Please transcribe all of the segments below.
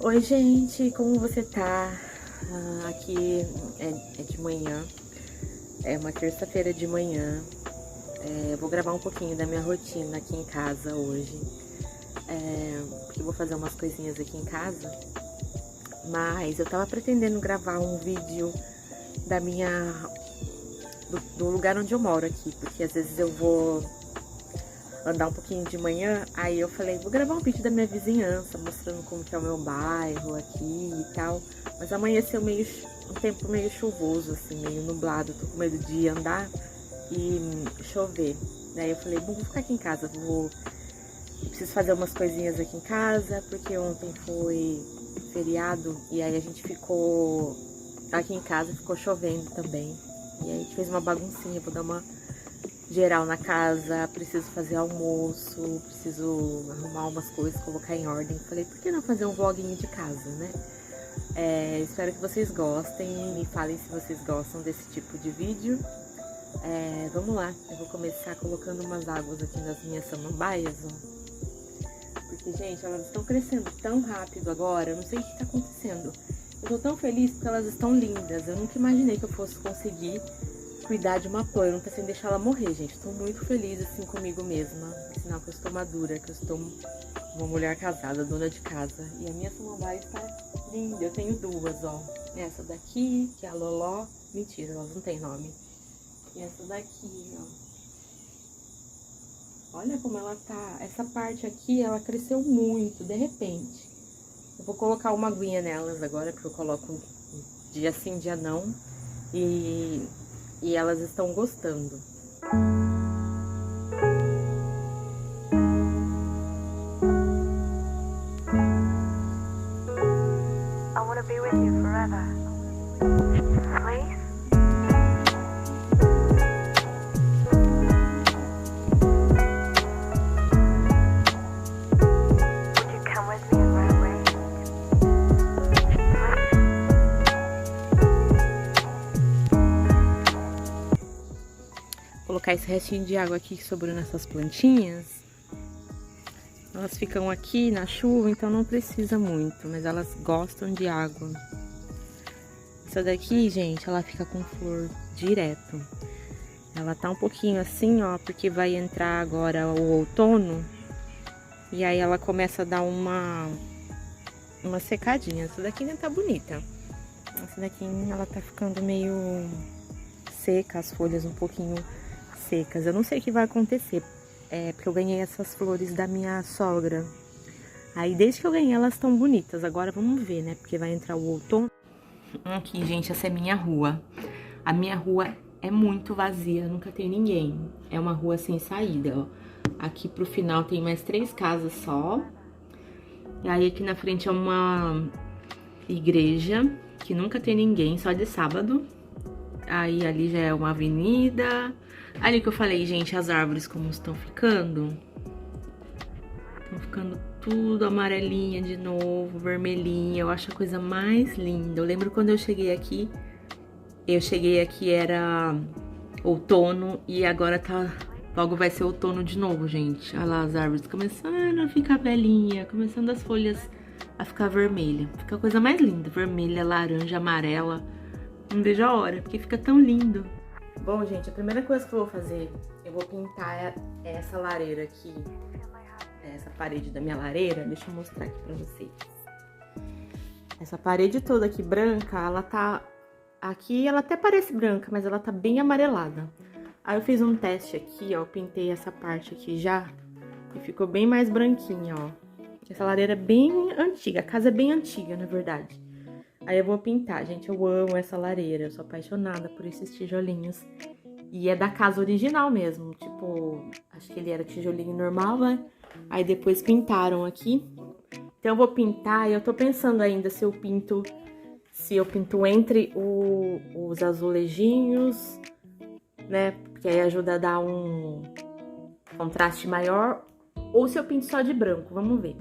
Oi, gente, como você tá? Aqui é de manhã, é uma terça-feira de manhã. Eu vou gravar um pouquinho da minha rotina aqui em casa hoje, porque eu vou fazer umas coisinhas aqui em casa. Mas eu tava pretendendo gravar um vídeo da do lugar onde eu moro aqui, porque às vezes eu vou andar um pouquinho de manhã, aí eu falei, vou gravar um vídeo da minha vizinhança, mostrando como que é o meu bairro aqui e tal. Mas amanheceu um tempo meio chuvoso, assim, meio nublado, tô com medo de andar e chover. Daí eu falei, bom, vou ficar aqui em casa, eu preciso fazer umas coisinhas aqui em casa, porque ontem foi feriado e aí a gente ficou aqui em casa, ficou chovendo também. E aí a gente fez uma baguncinha, vou dar uma geral na casa, preciso fazer almoço, preciso arrumar umas coisas, colocar em ordem. Falei, por que não fazer um vloguinho de casa, né? Espero que vocês gostem, me falem se vocês gostam desse tipo de vídeo. Vamos lá, eu vou começar colocando umas águas aqui nas minhas samambaias, ó. Porque, gente, elas estão crescendo tão rápido agora, eu não sei o que tá acontecendo. Eu tô tão feliz porque elas estão lindas, eu nunca imaginei que eu fosse conseguir cuidar de uma planta sem deixar ela morrer, gente. Estou muito feliz assim comigo mesma. Sinal que eu estou madura, que eu estou uma mulher casada, dona de casa. E a minha samambaia está linda. Eu tenho duas, ó. Essa daqui, que é a Loló. Mentira, elas não têm nome. E essa daqui, ó. Olha como ela tá. Essa parte aqui, ela cresceu muito, de repente. Eu vou colocar uma aguinha nelas agora, porque eu coloco dia sim, dia não. E elas estão gostando. I wanna be with you forever. Please? Would you come with me and run away? Colocar esse restinho de água aqui que sobrou nessas plantinhas. Elas ficam aqui na chuva, então não precisa muito, mas elas gostam de água. Essa daqui, gente, ela fica com flor direto. Ela tá um pouquinho assim, ó, porque vai entrar agora o outono. E aí ela começa a dar uma secadinha. Essa daqui ainda tá bonita. Essa daqui, ela tá ficando meio seca, as folhas um pouquinho secas. Eu não sei o que vai acontecer, porque eu ganhei essas flores da minha sogra. Aí desde que eu ganhei elas estão bonitas. Agora vamos ver, né, porque vai entrar o outono. Aqui, gente, essa é minha rua. A minha rua é muito vazia, nunca tem ninguém. É uma rua sem saída, ó. Aqui pro final tem mais 3 casas só. E aí aqui na frente é uma igreja que nunca tem ninguém, só de sábado. Aí ali já é uma avenida. Ali que eu falei, gente, as árvores como estão ficando. Estão ficando tudo amarelinha de novo, vermelhinha. Eu acho a coisa mais linda. Eu lembro quando eu cheguei aqui era outono e agora logo vai ser outono de novo, gente. Olha lá as árvores começando a ficar velhinha, começando as folhas a ficar vermelha. Fica a coisa mais linda, vermelha, laranja, amarela. Não vejo a hora, porque fica tão lindo. Bom, gente, a primeira coisa que eu vou fazer, eu vou pintar essa lareira aqui, essa parede da minha lareira. Deixa eu mostrar aqui pra vocês. Essa parede toda aqui branca, ela tá... Aqui ela até parece branca, mas ela tá bem amarelada. Aí eu fiz um teste aqui, ó, eu pintei essa parte aqui já e ficou bem mais branquinha, ó. Essa lareira é bem antiga, a casa é bem antiga, na verdade. Aí eu vou pintar, gente, eu amo essa lareira, eu sou apaixonada por esses tijolinhos. E é da casa original mesmo, tipo, acho que ele era tijolinho normal, né? Aí depois pintaram aqui. Então eu vou pintar e eu tô pensando ainda se eu pinto entre os azulejinhos, né? Porque aí ajuda a dar um contraste maior. Ou se eu pinto só de branco, vamos ver.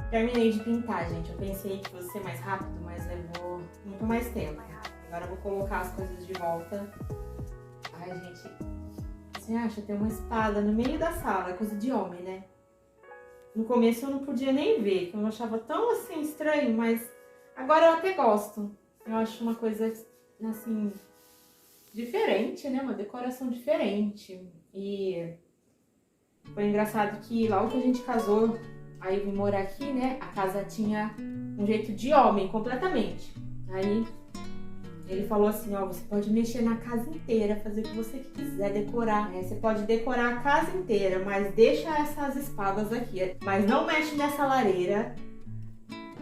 Terminei de pintar, gente. Eu pensei que fosse ser mais rápido, mas levou muito mais tempo. Agora eu vou colocar as coisas de volta. Ai, gente, você acha? Tem uma espada no meio da sala, é coisa de homem, né? No começo eu não podia nem ver, que eu achava tão assim estranho, mas agora eu até gosto. Eu acho uma coisa assim diferente, né? Uma decoração diferente. E foi engraçado que logo que a gente casou, aí eu vim morar aqui, né? A casa tinha um jeito de homem, completamente. Aí ele falou assim, ó, você pode mexer na casa inteira, fazer o que você quiser, decorar. Você pode decorar a casa inteira, mas deixa essas espadas aqui. Mas não mexe nessa lareira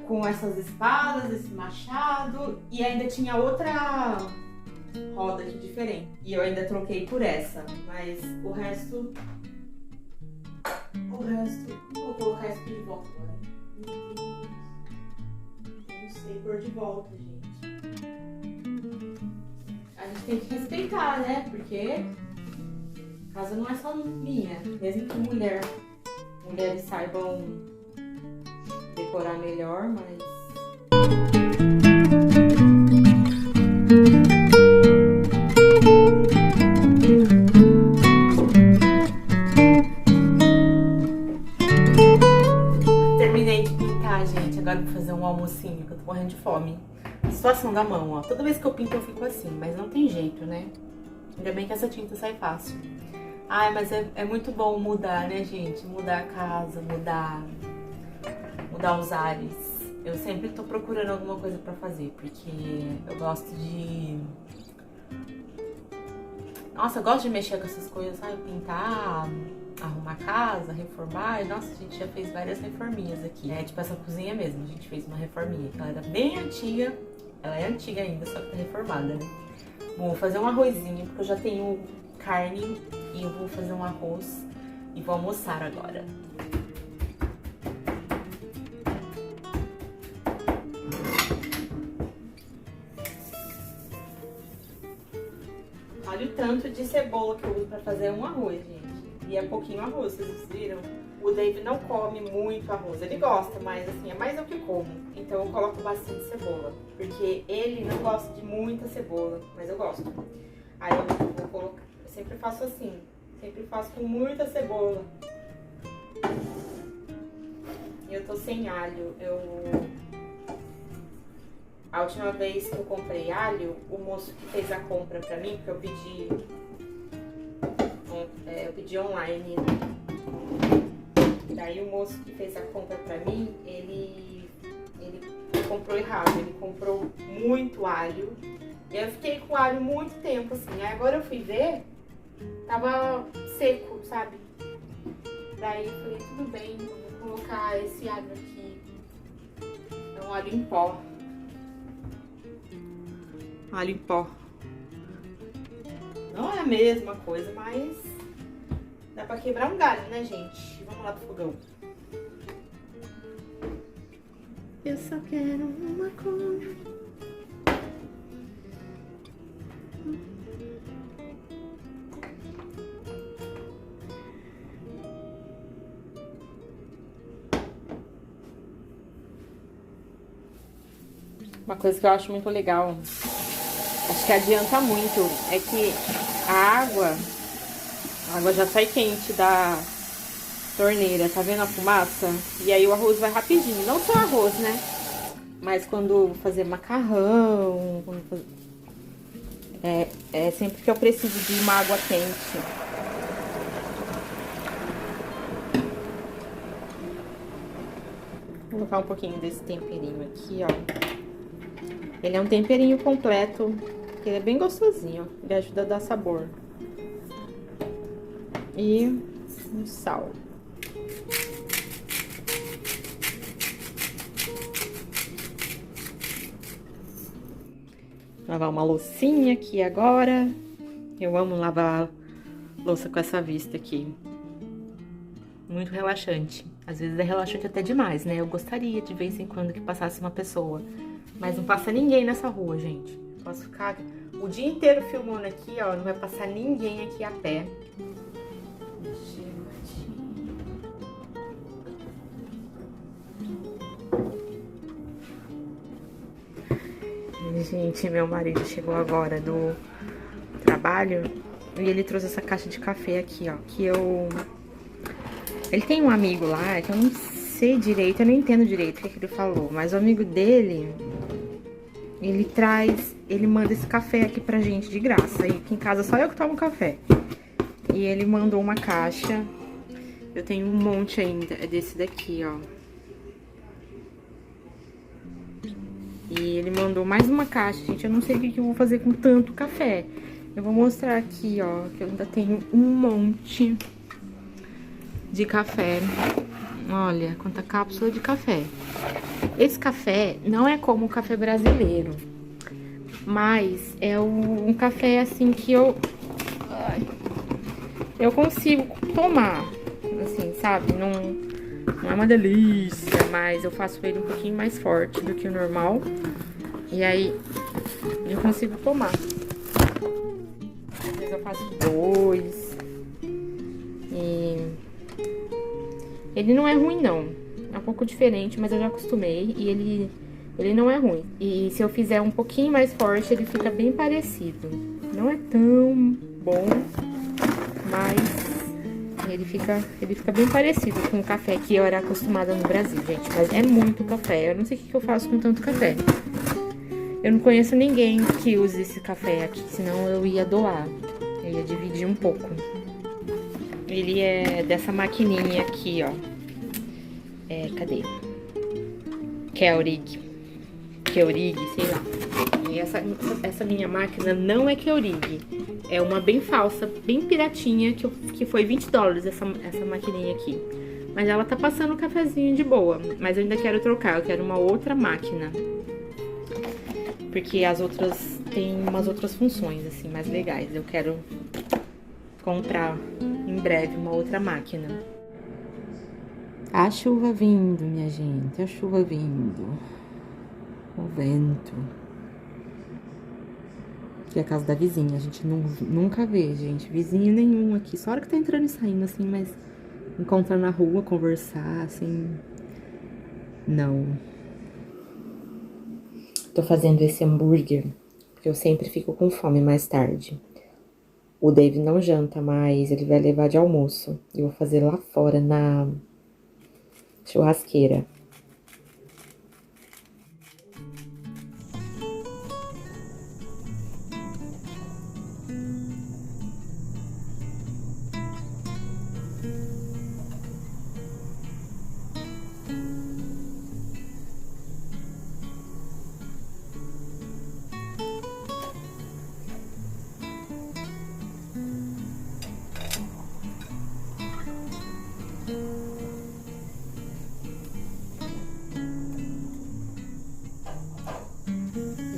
com essas espadas, esse machado. E ainda tinha outra roda aqui diferente. E eu ainda troquei por essa. Mas o resto... Vou colocar isso aqui de volta agora. Não sei pôr de volta, gente. A gente tem que respeitar, né? Porque a casa não é só minha. Mesmo que mulheres saibam decorar melhor, mas... Terminei de pintar, gente. Agora eu vou fazer um almocinho, que eu tô morrendo de fome. Situação da mão, ó. Toda vez que eu pinto eu fico assim, mas não tem jeito, né? Ainda bem que essa tinta sai fácil. Ai, mas é muito bom mudar, né, gente? Mudar a casa, mudar os ares. Eu sempre tô procurando alguma coisa pra fazer, porque eu gosto de... Nossa, eu gosto de mexer com essas coisas, sabe? Pintar, arrumar a casa, reformar. E, nossa, a gente já fez várias reforminhas aqui. É tipo essa cozinha mesmo, a gente fez uma reforminha, que ela era bem antiga. Ela é antiga ainda, só que tá reformada, né? Bom, vou fazer um arrozinho, porque eu já tenho carne e eu vou fazer um arroz e vou almoçar agora. Olha o tanto de cebola que eu uso pra fazer um arroz, gente. E é pouquinho arroz, vocês viram? O David não come muito arroz, ele gosta, mas assim, é mais eu que como. Então eu coloco bastante cebola, porque ele não gosta de muita cebola, mas eu gosto. Aí eu vou colocar, eu sempre faço assim, sempre faço com muita cebola. E eu tô sem alho, A última vez que eu comprei alho, o moço que fez a compra pra mim, porque eu pedi online. Daí o moço que fez a compra pra mim, ele comprou errado, ele comprou muito alho. E eu fiquei com o alho muito tempo, assim. Aí agora eu fui ver, tava seco, sabe? Daí eu falei, tudo bem, eu vou colocar esse alho aqui. É um alho em pó. Alho em pó. Não é a mesma coisa, mas dá pra quebrar um galho, né, gente? Vamos lá pro fogão. Eu só quero uma coisa. Uma coisa que eu acho muito legal, acho que adianta muito, é que a água já sai quente da torneira, tá vendo a fumaça? E aí o arroz vai rapidinho, não só arroz, né? Mas quando fazer macarrão, sempre que eu preciso de uma água quente. Vou colocar um pouquinho desse temperinho aqui, ó. Ele é um temperinho completo, Ele é bem gostosinho, ele ajuda a dar sabor. E um sal. Lavar uma loucinha aqui agora. Eu amo lavar louça com essa vista aqui. Muito relaxante. Às vezes é relaxante até demais, né? Eu gostaria de vez em quando que passasse uma pessoa. Mas não passa ninguém nessa rua, gente. Posso ficar o dia inteiro filmando aqui, ó. Não vai passar ninguém aqui a pé. Gente, meu marido chegou agora do trabalho e ele trouxe essa caixa de café aqui, ó. Ele tem um amigo lá que eu não sei direito, eu não entendo direito o que ele falou, mas o amigo dele, ele manda esse café aqui pra gente de graça. E aqui em casa só eu que tomo café. E ele mandou uma caixa, eu tenho um monte ainda, é desse daqui, ó. E ele mandou mais uma caixa, gente, eu não sei o que eu vou fazer com tanto café. Eu vou mostrar aqui, ó, que eu ainda tenho um monte de café. Olha, quanta cápsula de café. Esse café não é como o café brasileiro, mas é um café, assim, que eu consigo tomar, assim, sabe? Não é uma delícia, mas eu faço ele um pouquinho mais forte do que o normal. E aí, eu consigo tomar. Às vezes eu faço 2. E ele não é ruim, não. É um pouco diferente, mas eu já acostumei. E ele não é ruim. E se eu fizer um pouquinho mais forte, ele fica bem parecido. Não é tão bom, mas ele fica bem parecido com o café que eu era acostumada no Brasil, gente. Mas é muito café. Eu não sei o que eu faço com tanto café. Eu não conheço ninguém que use esse café aqui, senão eu ia doar. Eu ia dividir um pouco. Ele é dessa maquininha aqui, ó. Cadê? Keurig, sei lá. E essa minha máquina não é Keurig. É uma bem falsa, bem piratinha, que foi $20 essa maquininha aqui. Mas ela tá passando um cafezinho de boa. Mas eu ainda quero trocar, eu quero uma outra máquina. Porque as outras têm umas outras funções, assim, mais legais. Eu quero comprar em breve uma outra máquina. A chuva vindo, minha gente, a chuva vindo. O vento. Aqui é a casa da vizinha, a gente nunca vê, gente, vizinho nenhum aqui. Só a hora que tá entrando e saindo, assim, mas encontrar na rua, conversar, assim, não. Tô fazendo esse hambúrguer, porque eu sempre fico com fome mais tarde. O Dave não janta mais, ele vai levar de almoço. Eu vou fazer lá fora, na churrasqueira.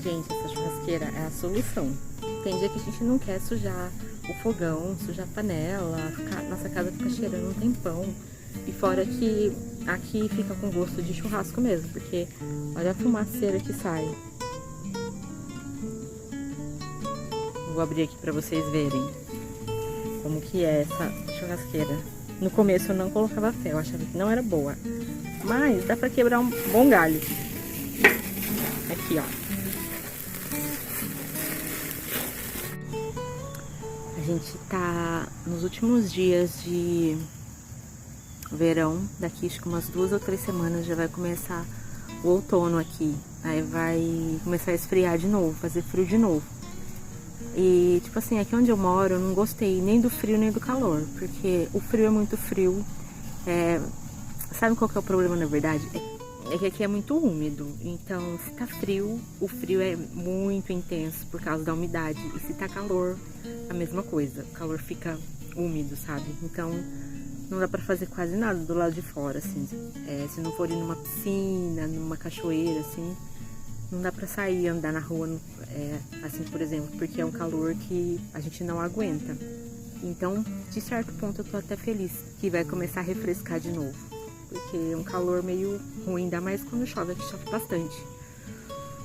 Gente, essa churrasqueira é a solução. Tem dia que a gente não quer sujar o fogão, sujar a panela, nossa casa fica cheirando um tempão. E fora que aqui fica com gosto de churrasco mesmo, porque olha a fumaceira que sai. Vou abrir aqui pra vocês verem como que é essa churrasqueira. No começo eu não colocava fé, eu achava que não era boa. Mas dá pra quebrar um bom galho. Aqui, ó. A gente tá nos últimos dias de verão. Daqui acho que umas 2 ou 3 semanas já vai começar o outono aqui. Aí vai começar a esfriar de novo, fazer frio de novo. E tipo assim, aqui onde eu moro eu não gostei nem do frio nem do calor. Porque o frio é muito frio. Sabe qual que é o problema na verdade? é que aqui é muito úmido, então se tá frio, o frio é muito intenso por causa da umidade. E se tá calor, a mesma coisa, o calor fica úmido, sabe? Então não dá pra fazer quase nada do lado de fora, assim. Se não for ir numa piscina, numa cachoeira, assim, não dá pra sair, andar na rua, assim, por exemplo, porque é um calor que a gente não aguenta. Então, de certo ponto, eu tô até feliz que vai começar a refrescar de novo. Porque é um calor meio ruim, ainda mais quando chove, aqui chove bastante.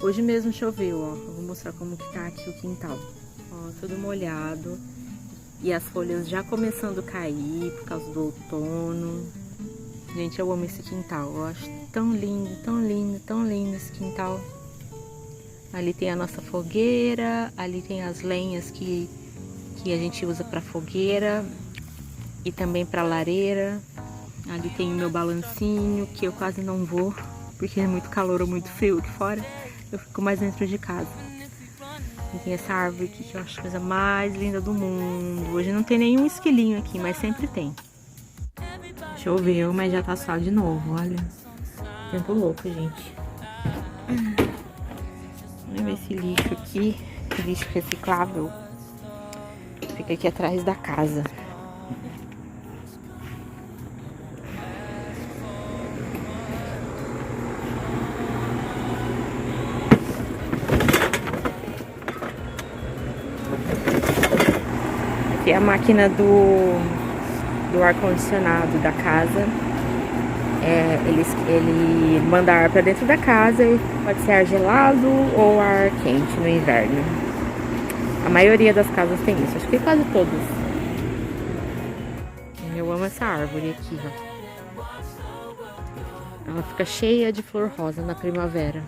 Hoje mesmo choveu, ó. Eu vou mostrar como que tá aqui o quintal. Ó, tudo molhado. E as folhas já começando a cair por causa do outono. Gente, eu amo esse quintal. Eu acho tão lindo, tão lindo, tão lindo esse quintal. Ali tem a nossa fogueira, ali tem as lenhas que a gente usa para fogueira e também para lareira. Ali tem o meu balancinho, que eu quase não vou, porque é muito calor ou muito frio aqui fora. Eu fico mais dentro de casa. E tem essa árvore aqui que eu acho a coisa mais linda do mundo. Hoje não tem nenhum esquilinho aqui, mas sempre tem. Choveu, mas já tá sol de novo, olha. Tempo louco, gente. Vamos ver esse lixo aqui, esse lixo reciclável. Fica aqui atrás da casa. Aqui é a máquina do ar-condicionado da casa. Ele manda ar pra dentro da casa, pode ser ar gelado ou ar quente no inverno. A maioria das casas tem isso, acho que quase todas. Eu amo essa árvore aqui, ó. Ela fica cheia de flor rosa na primavera.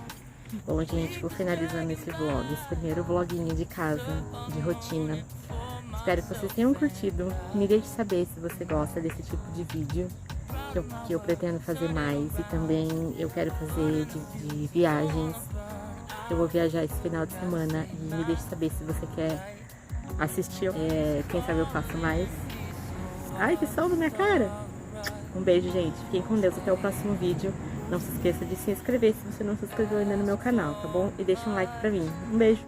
Bom, gente, vou finalizando esse vlog, esse primeiro vloguinho de casa, de rotina. Espero que vocês tenham curtido. Me deixe saber se você gosta desse tipo de vídeo, que eu pretendo fazer mais. E também eu quero fazer de viagens. Eu vou viajar esse final de semana e me deixe saber se você quer assistir. Quem sabe eu faço mais. Ai, que sol na minha cara! Um beijo, gente. Fiquem com Deus. Até o próximo vídeo. Não se esqueça de se inscrever se você não se inscreveu ainda no meu canal, tá bom? E deixa um like pra mim. Um beijo!